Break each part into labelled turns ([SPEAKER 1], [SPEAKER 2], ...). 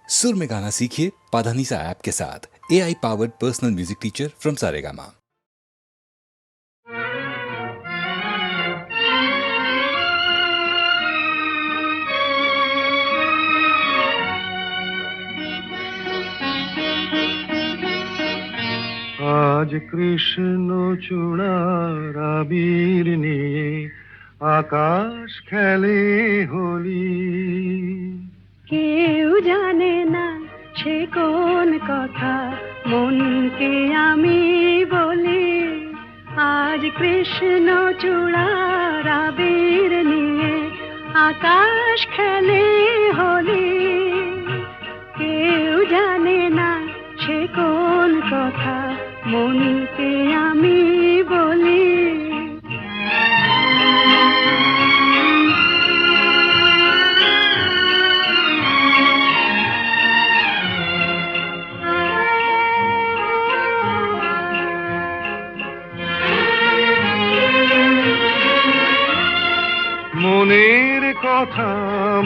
[SPEAKER 1] सुर में गाना सीखिए पाधानीसा ऐप के साथ। AI powered personal music teacher from Saregama.
[SPEAKER 2] আজ কৃষ্ণ চূড়ার আবির নিয়ে আকাশ খেলে হোলি।
[SPEAKER 3] কেউ জানে না সে কোন কথা মনকে আমি বলি। আজ কৃষ্ণ চূড়ার আবির নিয়ে আকাশ খেলে হোলি। কেউ জানে না সে কোন কথা মনকে আমি বলি।
[SPEAKER 2] মনের কথা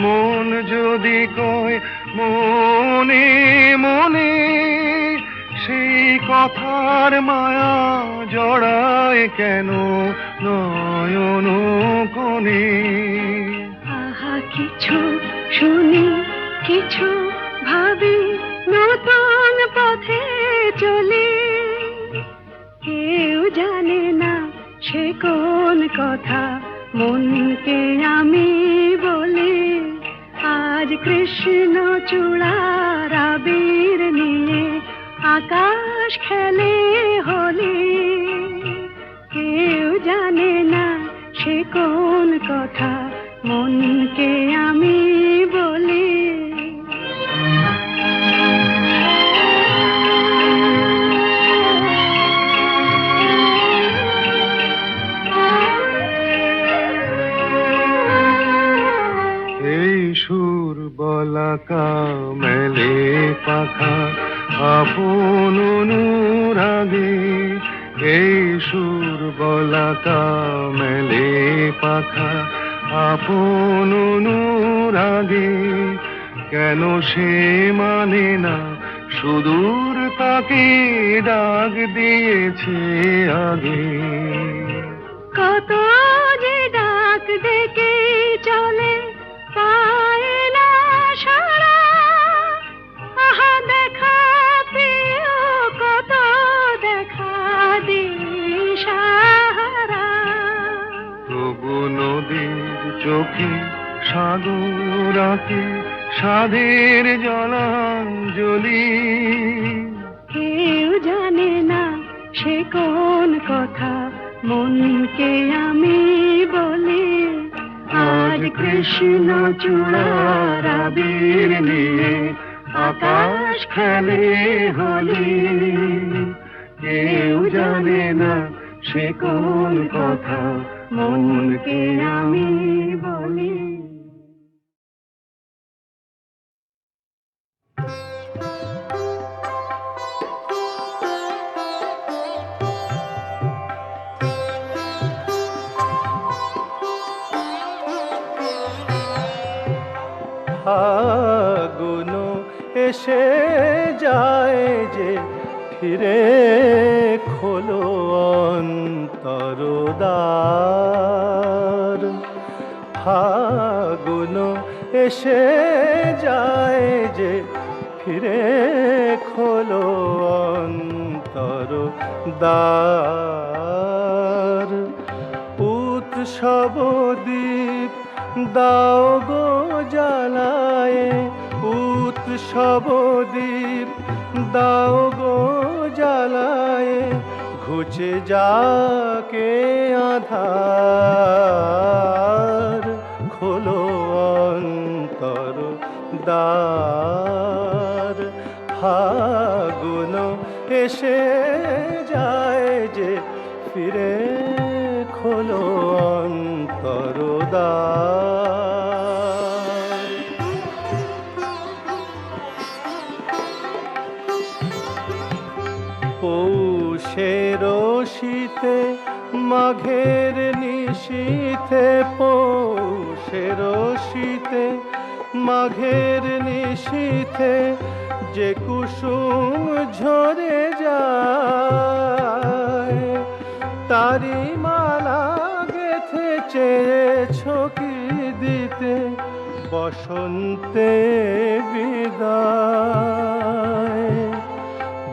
[SPEAKER 2] মন যদি কয় মনে মনে, সেই কথার মায়া জড়ায় কেন নয়ন কোণে।
[SPEAKER 3] আহা কিছু শুনি কিছু ভাবি নতুন পথে চলি। কেউ জানে না সে কোন কথা মনকে আমি বলি। আজ কৃষ্ণ চূড়ার আবির নিয়ে আকাশ খেলে হোলি। কেউ জানে না সে কোন কথা মনকে আমি বলি।
[SPEAKER 2] এই সুর বলাকা মেলে পাখা আপন অনুরাগে। এই সুর বলাকা মেলে পাখা আপন অনুরাগে। কেন সে মানে না সুদূর তাকে ডাক দিয়েছে আগে।
[SPEAKER 3] কত যে ডাক ডেকে চলে পায় না সারা। আহা দেখা প্রিয় কত দেখা দিশাহারা।
[SPEAKER 2] তবু নদীর চোখে সাগর আঁকে সাধের জলাঞ্জলি।
[SPEAKER 3] কেউ জানে না সে কোন কথা মনকে আমি বলি। আজ কৃষ্ণ চূড়ার আবির নিয়ে আকাশ খেলে হোলি। কেউ জানে না সে কোন কথা মনকে আমি বলি।
[SPEAKER 4] ফাগুন এসে যায় যে ফিরে খোলো অন্তরদ্বার। ফাগুন এসে যায় যে ফিরে খোলো অন্তরদ্বার। উৎসব দ্বীপ দাও গো জ্বালায়, উৎসব দ্বীপ দাও গো জ্বালায়। ঘুচে যাকে আধার খোলো অন্তরদ্বার। ফাগুন এসে যায় যে ফিরে খোলো অন্তরদ্বার। পৌষের শীতে মাঘের নিশীথে, পৌষের শীতে মাঘের নিশীথে যে কুসুম ঝরে যায়, তারি মালা গেথে চেয়েছ কি দিতে বসন্তে বিদায়।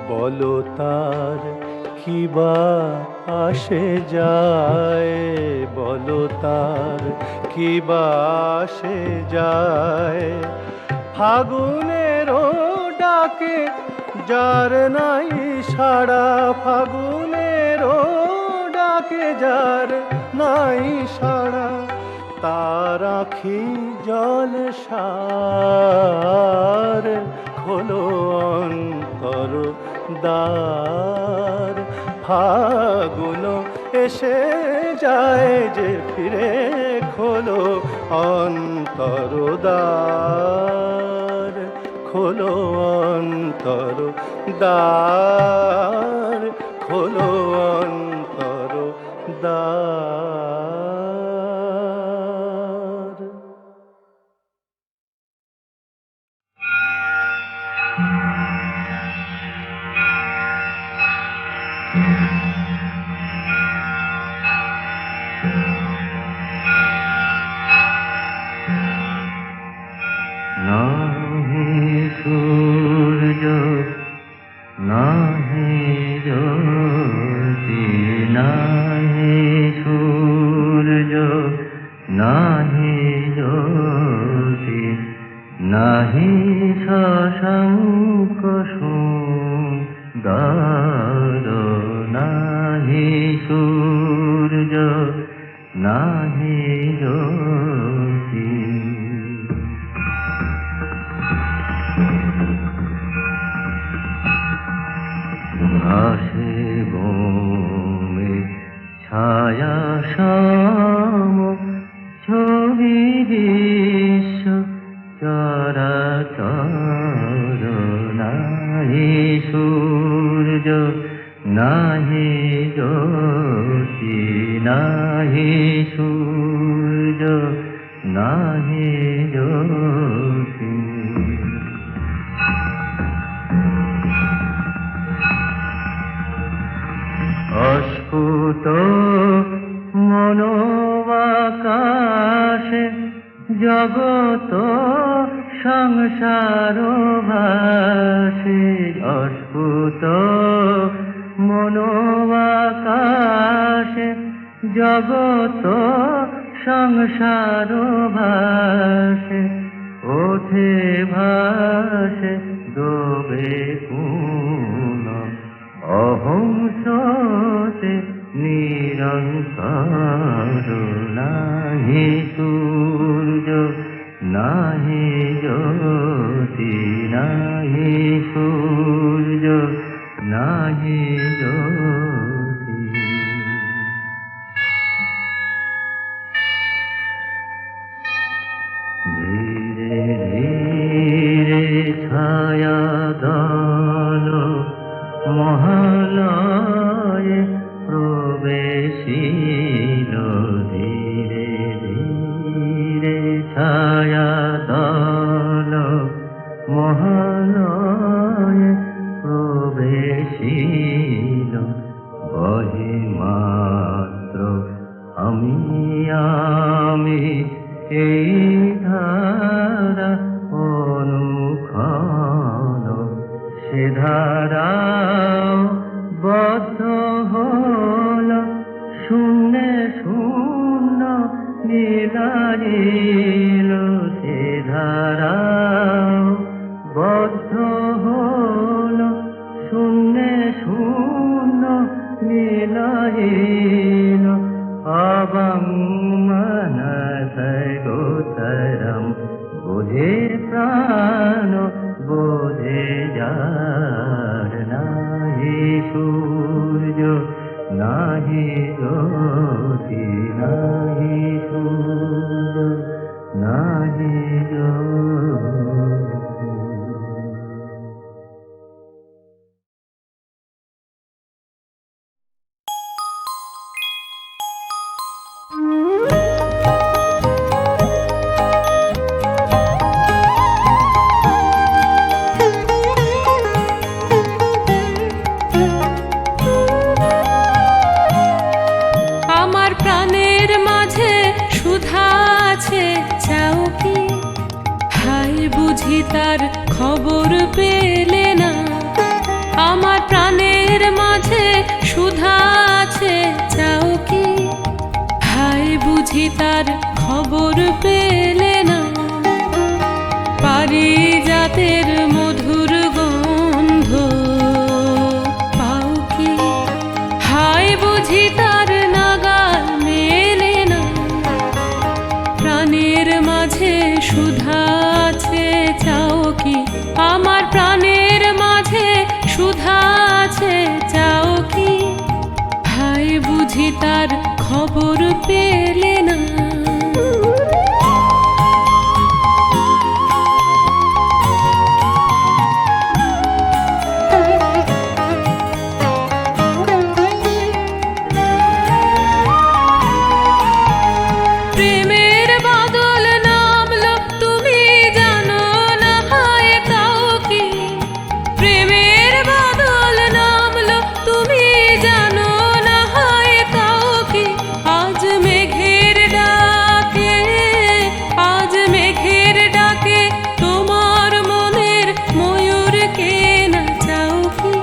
[SPEAKER 4] বলো তার কি বা আসে যায়, বলো তার কি বা আসে যায়। ফাগুনেরও ডাকে যার নাই সাড়া, ফাগুনেরও ডাকে যার নাই সাড়া, তার আখি জল সার। খোলো অন্তর দ্বার, ফাগুন এসে যায় যে ফিরে, খোলো অন্তর দ্বার, খোলো অন্তর দ্বার, খোলো অন্তর দ্বার।
[SPEAKER 2] নাহি সূর্য নাহি জ্যোতি, নাহি সূর্য নাহি জ্যোতি, নাহি শশাঙ্ক সুন্দর, নাহি সূর্য নাহি জ্যোতি। ঘাসে বনে ছায়া সম ছবি দৃশ্য চরাচর, নাহি সূর্য নাহি জ্যোতি, নাহি সূর্য নাহি জ্যোতি। অস্ফুট মনোবাকাশে জগত সংসার ভাসে, অস্ফুট মনোবাকাশে জগত সংসার ভাসে, ওঠে ভাসে ডোবে কোন অহং স্রোতে নিরন্তর, নাহি সূর্য নাহি জ্যোতি, নাহি সূর্য নাহি জ্যোতি। ধীরে ধীরে ছায়া দল মহালয়ে প্রবেশিল, ধীরে ধীরে ছায়া দল মহালয়ে প্রবেশিল। বহে মাত্র আমি আমি এই ধারা অনুক্ষণ, সে ধারা বদ্ধ হল শূন্যে শূন্য নীলাইল, সে ধারা বদ্ধ হল শূন্যে শূন্য নীলাইল। অবং মনসৈ গোচরম বোঝে প্রাণ বোঝে যার, নাহি সূর্য নাহি জ্যোতি, নাহি সূর্য নাহি জ্যোতি।
[SPEAKER 5] খবর পেলে না। আমার প্রাণের মাঝে সুধা আছে চাও কি? হায় বুঝি তার খবর পেলে না। পারিজাতের মধুর গন্ধ পাও কি? হায় বুঝি তার নাগাল মেলে না। প্রাণের মাঝে সুধা আছে চাও কি? আমার প্রাণের মাঝে সুধা আছে চাও কি? হায় বুঝি তার খবর পেলে না। প্রেমের বাদল নামলো তুমি জানো না হায় তাও কি? প্রেমের বাদল নামলো তুমি জানো না হায় তাও কি? আজ মেঘের ডাকে, আজ মেঘের ডাকে তোমার মনের ময়ূরকে নাচাও কি?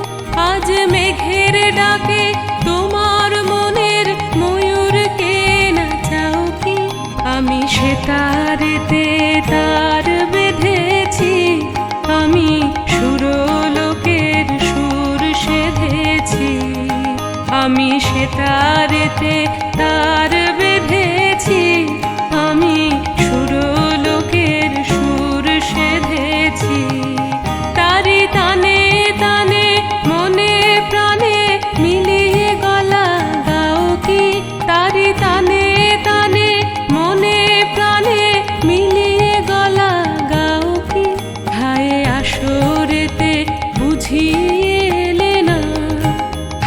[SPEAKER 5] আজ মেঘের ডাকে তোমার মনের ময়ূরকে নাচাও কি? আমি সেতারেতে তার বেঁধেছি, আমি সুরলোকের সুর সেধেছি। আমি সেতারেতে তার বেঁধেছি, আমি সুরলোকের সুর সেধেছি। তারি তানে তানে মনে প্রাণে মিলিয়ে গলা গাও কি? তারি তানে তানে মনে প্রাণে মিলিয়ে গলা গাও কি? হায় আসরেতে বুঝিয়ে এলে না।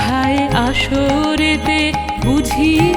[SPEAKER 5] হায় আসরেতে বুঝিয়ে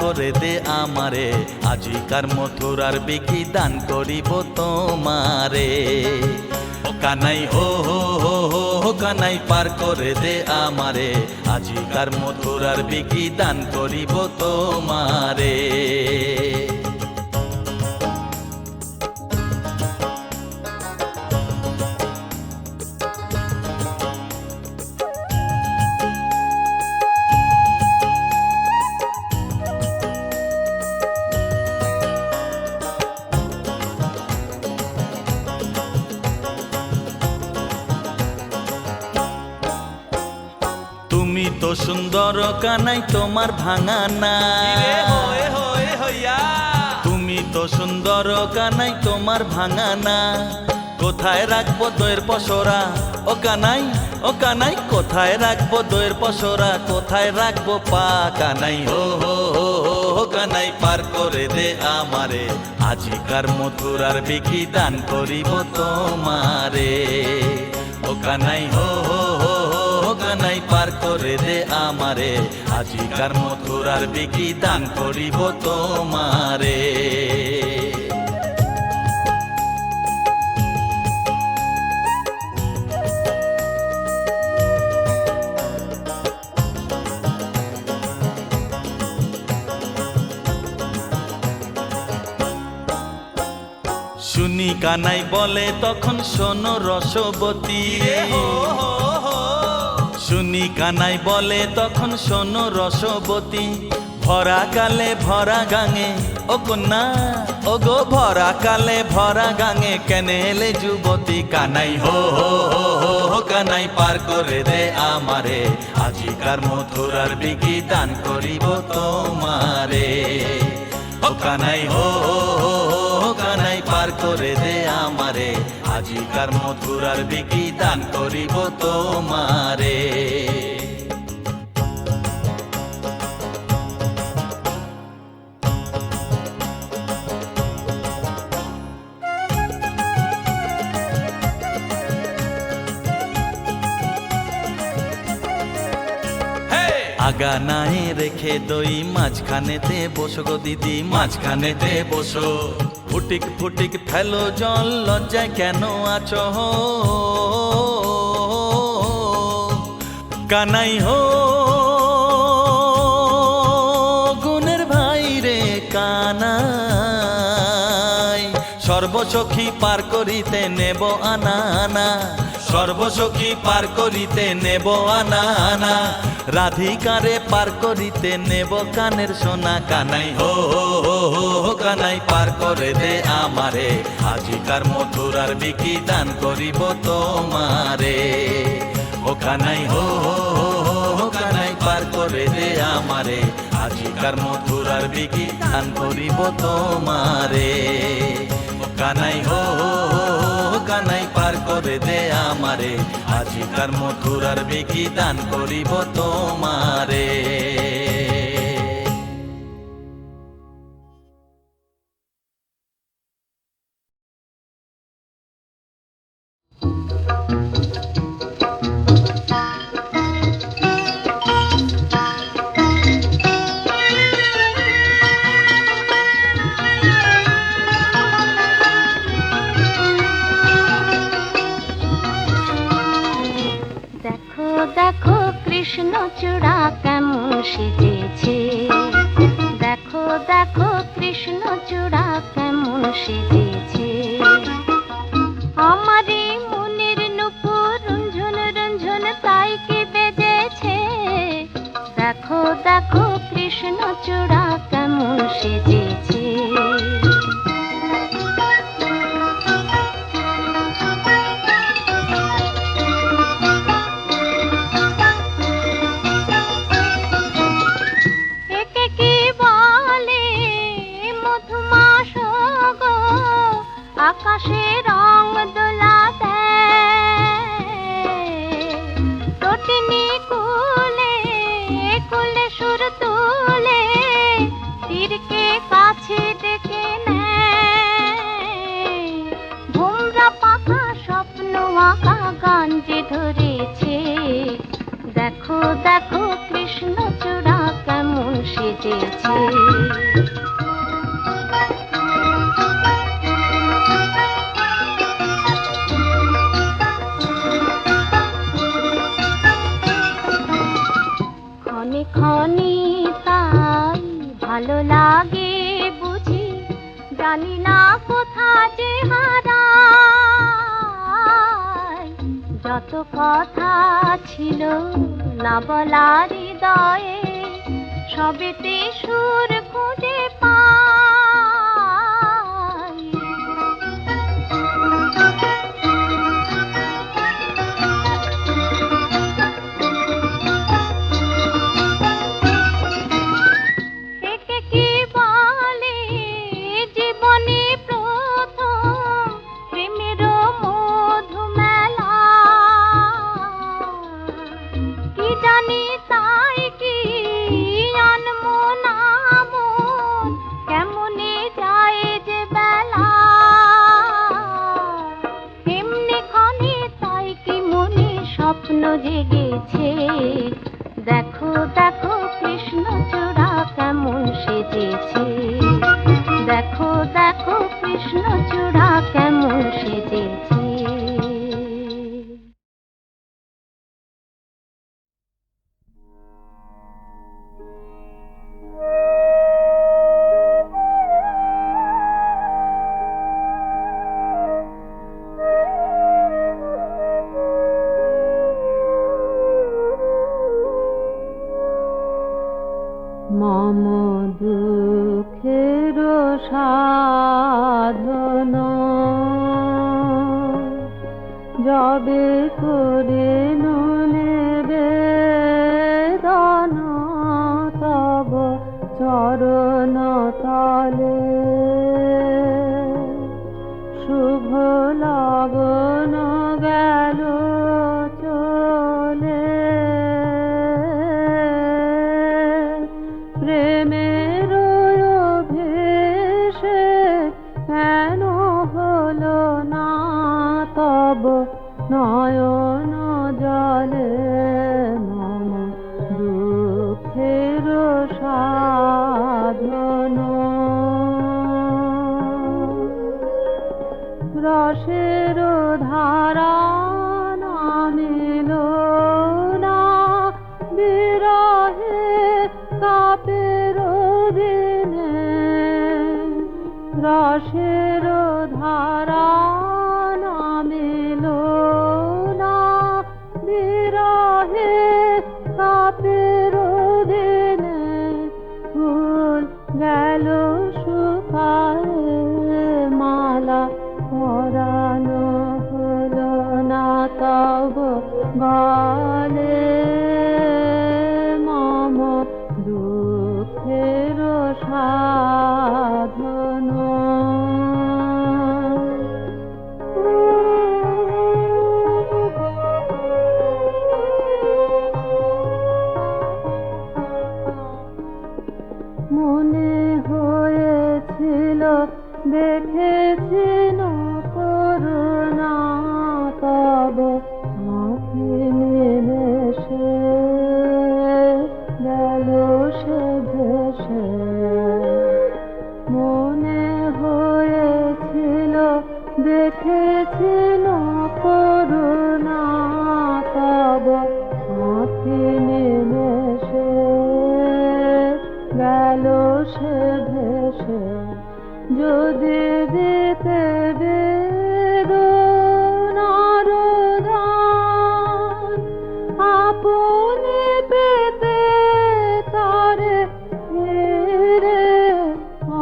[SPEAKER 6] করে দে আমারে, আজিকার মথুরার বিকি দান করিব তোমারে। ও কানাই হো হো হো হো হো কানাই পার করে দে আমারে, আজিকার মথুরার বিকি দান করিব তোমারে। তুমি তো সুন্দর কানাই তোমার ভাঙা না, তুমি তো সুন্দর কানাই তোমার ভাঙা না। কোথায় রাখবো দইয়ের পসরা ও কানাই, ও কানাই কোথায় রাখবো দইয়ের পসরা, কোথায় রাখবো পা কানাই হো হো হো হো কানাই পার করে দে আমারে, আজিকার মথুরার বিকি দান করিব তোমারে। ও কানাই হো হো হো হো কানাই পার করে দে আমারে, আজিকার মথুরার বিকি দান করিব তোমারে। শুনি কানাই বলে তখন শোনো রসবতী, শুনি কানাই বলে তখন শোনো রসবতী। ভরা কালে ভরা গাঙে ও কন্যা, ও গো ভরা কালে ভরা গাঙে কেনে এলে যুবতী। কানাই হো হো হো হো হো কানাই পার করে দে আমারে, আজিকার মথুরার বিকি দান করিব তোমারে। ও কানাই হো হো হো হো কানাই পার করে দে আমারে, আজিকার মথুরার বিকি দান করিব তোমারে। আগা নাই রেখে দই মাঝখানেতে বসো গো দিদি, মাঝখানেতে বসো। ফুটিক ফুটিক ফেলো জল, লজ্জায় কেন আছো কানাই হো গুণের ভাই রে কানাই। সর্বসখী পার করিতে নেব আনা আনা, সর্বসখী পার করিতে নেব আনা আনা। রাধিকারে পার করিতে নেব কানের সোনা। কানাই হো হো হো হো কানাই পার করে দে আমারে, আজিকার মথুরার বিকি দান করিব তোমারে। ও কানাই হো হো হো হো কানাই পার করে দে আমারে, আজিকার মথুরার বিকি দান করিব তোমারে। ও কানাই হো হো হো কানাই পার করে দে আমারে, আজিকার মথুরার বিকি দান করিব তোমারে।
[SPEAKER 7] দেখো কৃষ্ণচূড়া কেমন সেজেছে, দেখো দেখো কৃষ্ণচূড়া কেমন সেজেছে। আমারই মনের নূপুর রঞ্জন রঞ্জন তাই কি বেজেছে। দেখো দেখো কৃষ্ণচূড়া কেমন সেজেছে। আকাশে রং দোলা দেয়, তটিনী কুলে কুলে সুর তুলে, তীরকে কাছে ডেকে নেয়। ভোমরা পাখা স্বপ্ন আঁকা গান যে ধরেছে। দেখো দেখো কৃষ্ণচূড়া কেমন সেজেছে। সেজেছে। ক্ষণে ক্ষণে তাই ভালো লাগে বুঝি, জানি না কোথা যে হারাই। যত কথা ছিল না বলা হৃদয়ে, সবেতে সুর খুঁজে পাই। একে কি বলে জীবনে প্রথম প্রেমের মধু মেলা, কি জানি তাই কি আনমন আমন, কেমনে যায় যে বেলা। এমনি ক্ষণে তাই কি মনে স্বপ্ন জেগেছে, দেখো দেখো কৃষ্ণচূড়া কেমন সেজেছে। দেখো দেখো কৃষ্ণচূড়া কেমন সেজেছে। মম দুঃখের সাধন যবে করে নেবে দান, তব চরণ তলে শুভ লগন গেল চলে। প্রেমের ভেসে কেন হলো না তব নয়ন জলে। মম দুঃখের সাধন রসের ধারা নামিল না, বিরহে কাপের দিনে। রসের ধারা নামিল না, বিরহে কাপের দিনে। ফুল গেল শুকায়ে, মালা পরানো হলো না তব গলে। মম দুঃখের সাধন মনে হয়েছিল দেখেছি না করুণা তব আঁখি নিমেষে গেল সে ভেসে। মনে হয়েছিল দেখেছি না করুণা তব আঁখি নিমেষে গেল সে ভেসে। যদি দিতে বেদনার দান, আপনি পেতে তারে ফিরে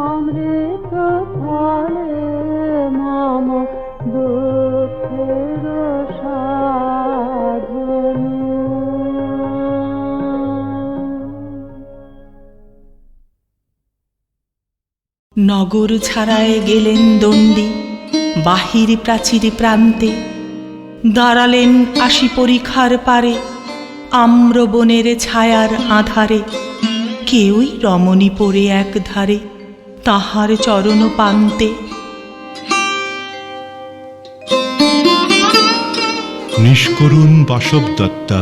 [SPEAKER 7] অমৃত ফলে। মম দুঃখের সাধন
[SPEAKER 8] নগর ছাড়ায় গেলেন দণ্ডী বাহির প্রাচীর প্রান্তে, দাঁড়ালেন আশি পরিখার পারে আম্রবনের ছায়ার আধারে। কেউই রমণী পড়ে এক ধারে তাহার চরণ পান্তে।
[SPEAKER 9] নিষ্করুণ বাসব দত্তা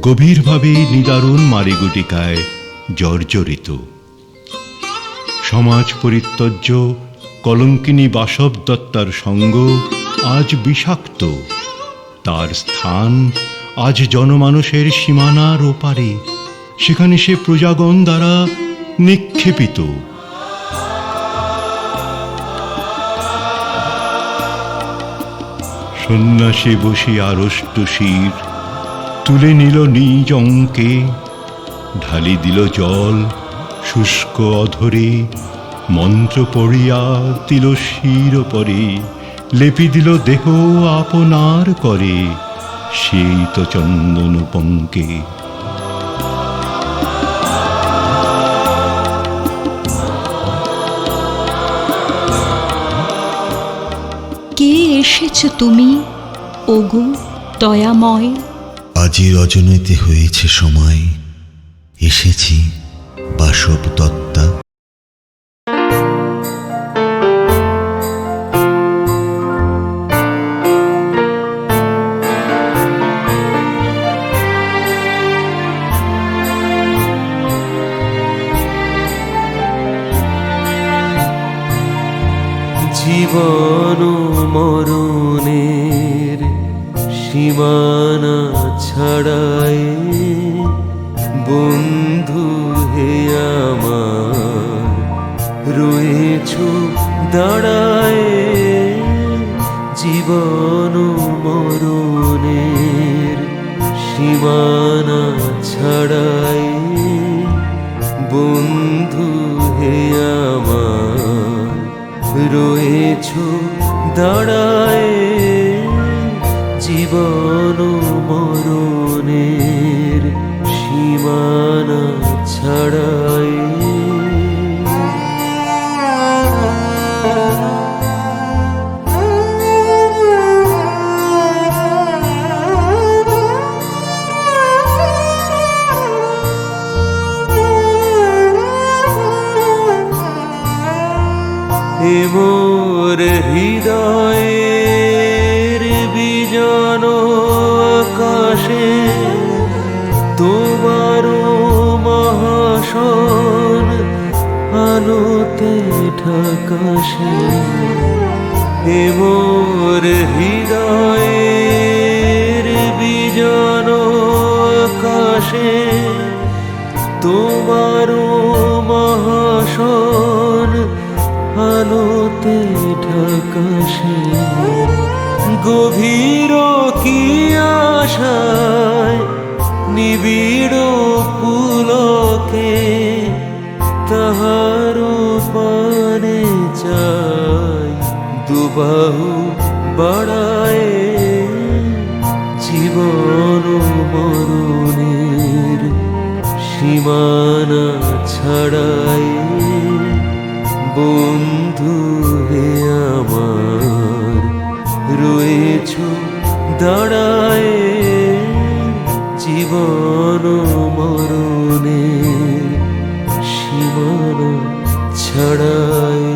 [SPEAKER 9] গভীরভাবে নিদারুণ মারিগুটিকায় জর্জরিত। সমাজ পরিত্যজ্য কলঙ্কিনী বাসব দত্তার সঙ্গ আজ বিষাক্ত, তার স্থান আজ জনমানসের সীমানার ওপারে, সেখানে সে প্রজাগণ দ্বারা নিক্ষেপিত। সন্ন্যাসী বসে আড়ষ্ট শির তুলে নিল নিজ অঙ্কে, ঢালি দিল জল শুষ্ক অধরে, মন্ত্র পড়িয়া দিল শির পরে, লেপি দিল দেহ আপনার করে, সেই তো চন্দন পঙ্কে।
[SPEAKER 3] কে এসেছ তুমি, ওগো দয়াময়?
[SPEAKER 10] আজি রজনীতে হয়েছে সময়, এসেছি বাসব দত্তা।
[SPEAKER 2] জীবন মরণের সীমানা ছাড়াই বন্ধু হে আমার রয়েছ দাঁড়ায়। জীবন মরণের সীমানা ছাড়াই বন্ধু হে আমার রয়েছ দাঁড়ায়। জীবন মরণের সীমানা ছাড়াই মোর হৃদয়ের বিজন আকাশে তোমার মহাসন আলোতে ঢাকাশে। মোর হৃদয়ের বিজন আকাশে তোমার মহাসন আলোতে ঢাকাশে। গভীর কি আশায় নিবিড় পুলকে তাহার পানে চাই দুবাহু বাড়ায়। জীবন মরণের সীমানা ছাড়াই বন্ধু হে আমার রয়েছ দাঁড়ায়। জীবন মরণের সীমানা ছাড়াই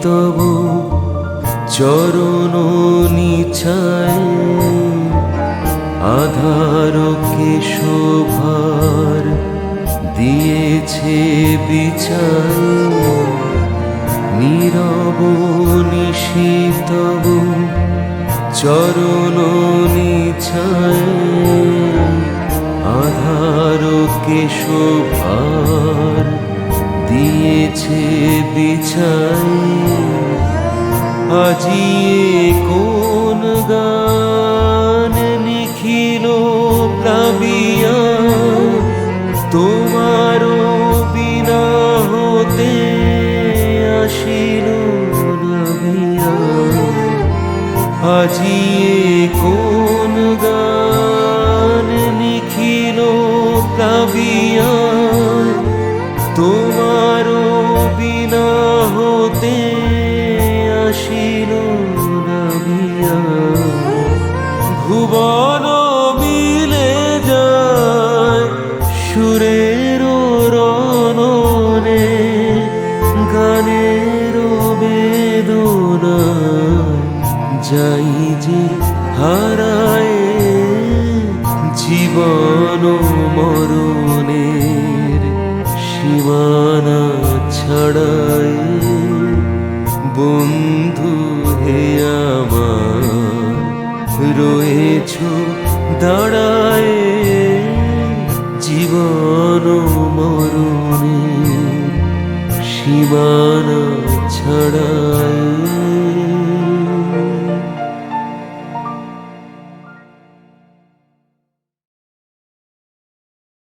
[SPEAKER 2] তব চরণ নিছায় আধারকে শোভার দিয়েছে বিছায়। নীরব নিশীতব চরণ নিছায় আধারকে শোভার দিয়েছে বিছাই। আজি কোন গান লিখিল প্লাবিয়া তোমার বিনা হতে আসিল নাবিয়া। আজি কোন গান লিখিল প্লাবিয়া তোমার বিনা হতে যাই যে হারায় জীবন মরণের সীমানা ছাড়ায় বন্ধু হে আমার রয়েছ দাঁড়ায় জীবন মরণের সীমানা ছাড়া